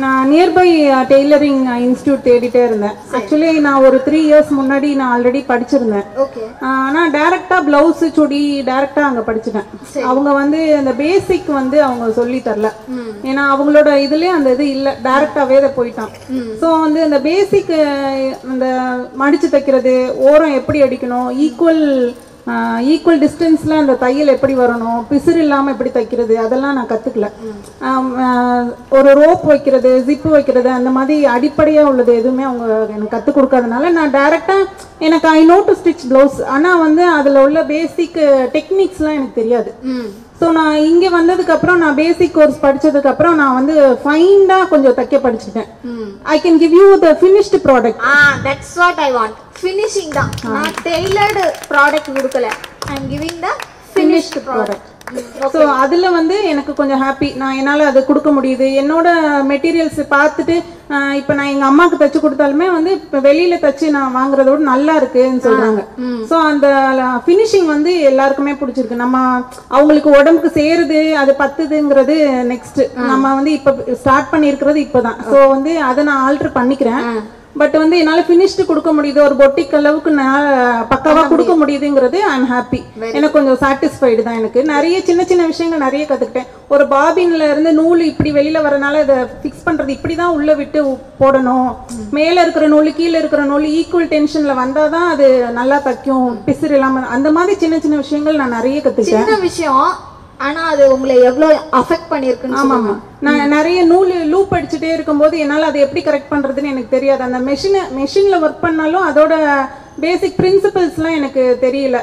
நான் nearby tailoring institute தேடிட்டே இருந்தேன். ஆக்சுவலி நான் ஒரு 3 இயர்ஸ் முன்னாடி நான் ஆல்ரெடி படிச்சிருந்தேன். ஆனால் டைரக்டா பிளவுஸ் சுடி டைரக்டா அங்கே படிச்சுட்டேன். அவங்க வந்து அந்த பேசிக் வந்து அவங்க சொல்லி தரல. ஏன்னா அவங்களோட இதுலயே அந்த இது இல்லை, டைரக்டாவே அதை போயிட்டான். ஸோ வந்து அந்த பேசிக் அந்த மடிச்சு தைக்கிறது, ஓரம் எப்படி அடிக்கணும், ஈக்குவல் டிஸ்டன்ஸில் அந்த தையல் எப்படி வரணும், பிசுறு இல்லாமல் எப்படி தைக்கிறது, அதெல்லாம் நான் கற்றுக்கல. ஒரு ரோப் வைக்கிறது, ஜிப்பு வைக்கிறது, அந்த மாதிரி அடிப்படையாக உள்ளது எதுவுமே அவங்க எனக்கு கற்றுக் கொடுக்காதனால நான் டைரெக்டாக எனக்கு I know to stitch blouse, ஆனால் வந்து அதில் உள்ள பேசிக் டெக்னிக்ஸ்லாம் எனக்கு தெரியாது. ஸோ நான் இங்கே வந்ததுக்கப்புறம் நான் பேசிக் கோர்ஸ் படித்ததுக்கப்புறம் நான் வந்து ஃபைண்டாக கொஞ்சம் தைக்க படிச்சுட்டேன். I can give you the finished product. That's what I want. Finishing தான். நான் டெய்லர்டு ப்ராடக்ட் கொடுக்கல, I am giving the finished product. So அதில் வந்து எனக்கு கொஞ்சம் ஹாப்பி. நான் என்னால் அது கொடுக்க முடியுது. என்னோட மெட்டீரியல்ஸ் பார்த்துட்டு இப்போ நான் எங்கள் அம்மாவுக்கு தைச்சு கொடுத்தாலுமே வந்து இப்போ வெளியில் தைச்சு நான் வாங்குறதோட நல்லா இருக்குன்னு சொல்கிறாங்க. ஸோ அந்த ஃபினிஷிங் வந்து எல்லாருக்குமே பிடிச்சிருக்கு. நம்ம அவங்களுக்கு உடம்புக்கு சேருது, அது பத்துதுங்கிறது நெக்ஸ்ட். நம்ம வந்து இப்போ ஸ்டார்ட் பண்ணியிருக்கிறது இப்போ தான். ஸோ வந்து அதை நான் ஆல்டர் பண்ணிக்கிறேன். பட் வந்து என்னால் ஃபினிஷ்டு கொடுக்க முடியுது, ஒரு பொட்டிக் அளவுக்கு நான் பக்காவாக கொடுக்க முடியுதுங்கிறது ஐ எம் ஹாப்பி. எனக்கு கொஞ்சம் சாட்டிஸ்ஃபைடு தான். எனக்கு நிறைய சின்ன சின்ன விஷயங்கள் நிறைய கற்றுக்கிட்டேன். ஒரு பாபின்ல இருந்து நூல் இப்படி வெளியில் வரனால அதை ஃபிக்ஸ் பண்ணுறது இப்படி தான் உள்ளே விட்டு போடணும், மேலே இருக்கிற நூல் கீழே இருக்கிற நூல் ஈக்குவல் டென்ஷனில் வந்தால் தான் அது நல்லா தைக்கும், பிசுறு இல்லாமல். அந்த மாதிரி சின்ன சின்ன விஷயங்கள் நான் நிறைய கற்றுக்கிட்டேன். சின்ன விஷயம், ஆனா அது உங்களை எவ்வளவு அஃபெக்ட் பண்ணிருக்குன்னு. ஆமாமா, நான் நிறைய லூப் அடிச்சுட்டே இருக்கும்போது என்னால் அதை எப்படி கரெக்ட் பண்ணுறதுன்னு எனக்கு தெரியாது. அந்த மெஷினில் ஒர்க் பண்ணாலும் அதோட பேசிக் பிரின்சிபல்ஸ்லாம் எனக்கு தெரியல.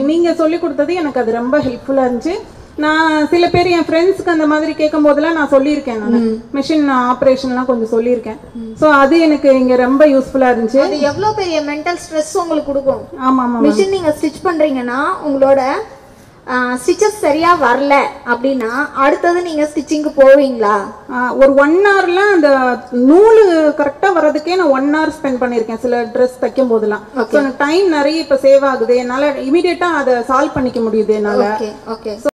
நீங்கள் சொல்லி கொடுத்தது எனக்கு அது ரொம்ப ஹெல்ப்ஃபுல்லாக இருந்துச்சு. நான் சில பேர் என் ஃப்ரெண்ட்ஸ்க்கு அந்த மாதிரி கேட்கும் போதெல்லாம் நான் சொல்லியிருக்கேன், நான் மிஷின் ஆப்ரேஷன்லாம் கொஞ்சம் சொல்லியிருக்கேன். ஸோ அது எனக்கு இங்கே ரொம்ப யூஸ்ஃபுல்லாக இருந்துச்சு. அது எவ்வளோ பெரிய மென்டல் ஸ்ட்ரெஸ் உங்களுக்கு கொடுக்கும். ஆமாம் ஆமாம், மிஷின் நீங்கள் ஸ்டிச் பண்ணுறீங்கன்னா உங்களோட ஸ்டிச்சஸ் சரியா வரல அப்படின்னா அடுத்தது நீங்க ஸ்டிச்சிங்க்கு போவீங்களா? ஒரு 1 hourல அந்த நூலு கரெக்டா வர்றதுக்கே நான் 1 hour ஸ்பெண்ட் பண்ணிருக்கேன் சில ட்ரெஸ் தைக்கும் போதெல்லாம். டைம் நிறைய இப்ப சேவ் ஆகுது, என்னால இமிடியேட்டா அதை சால்வ் பண்ணிக்க முடியுது என்னால.